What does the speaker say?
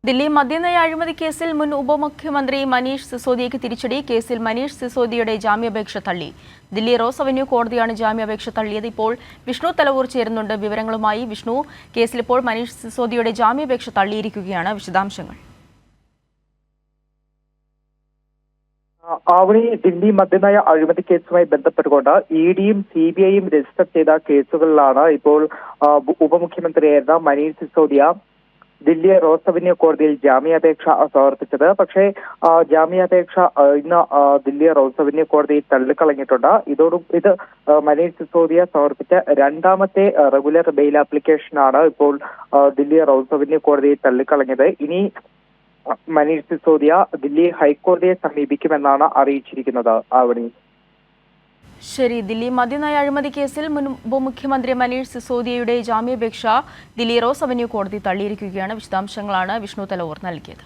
ദില്ലി മദ്യനയ അഴിമതി കേസിൽ മുൻ ഉപമുഖ്യമന്ത്രി മനീഷ് സിസോദിയയ്ക്ക് തിരിച്ചടി. കേസിൽ മനീഷ് സിസോദിയയുടെ ജാമ്യാപേക്ഷ തള്ളി. ദില്ലി റോസ് അവന്യൂ കോടതിയാണ് ജാമ്യാപേക്ഷ തള്ളിയത്. ഇപ്പോൾ വിഷ്ണു തലവൂർ ചേരുന്നുണ്ട് വിവരങ്ങളുമായി. വിഷ്ണു, കേസിൽ ഇപ്പോൾ മനീഷ് സിസോദിയയുടെ ജാമ്യാപേക്ഷ തള്ളിയിരിക്കുകയാണ്. വിശദാംശങ്ങൾ. ആവണി, ദില്ലി മദ്യനയ അഴിമതി കേസുമായി ബന്ധപ്പെട്ടുകൊണ്ട് ഇഡിയും CBIയും രജിസ്റ്റർ ചെയ്ത കേസുകളിലാണ് ഇപ്പോൾ ഉപമുഖ്യമന്ത്രിയായിരുന്ന മനീഷ് സിസോദിയ ദില്ലി റോസ് അവന്യൂ കോടതിയിൽ ജാമ്യാപേക്ഷ സമർപ്പിച്ചത്. പക്ഷേ ജാമ്യാപേക്ഷ ഇന്ന് ദില്ലി റോസ് അവന്യൂ കോടതി തള്ളിക്കളഞ്ഞിട്ടുണ്ട്. ഇത് മനീഷ് സിസോദിയ സമർപ്പിച്ച രണ്ടാമത്തെ റെഗുലർ ബെയിൽ ആപ്ലിക്കേഷനാണ് ഇപ്പോൾ ദില്ലി റോസ് അവന്യൂ കോടതി തള്ളിക്കളഞ്ഞത്. ഇനി മനീഷ് സിസോദിയ ദില്ലി ഹൈക്കോടതിയെ സമീപിക്കുമെന്നാണ് അറിയിച്ചിരിക്കുന്നത്. ആവണി, ശരി. ദില്ലി മദ്യനയ അഴിമതി കേസിൽ മുൻ ഉപമുഖ്യമന്ത്രി മനീഷ് സിസോദിയയുടെ ജാമ്യാപേക്ഷ ദില്ലി റോസ് അവന്യൂ കോടതി തള്ളിയിരിക്കുകയാണ്. വിശദാംശങ്ങളാണ് വിഷ്ണു തലവൂർ നൽകിയത്.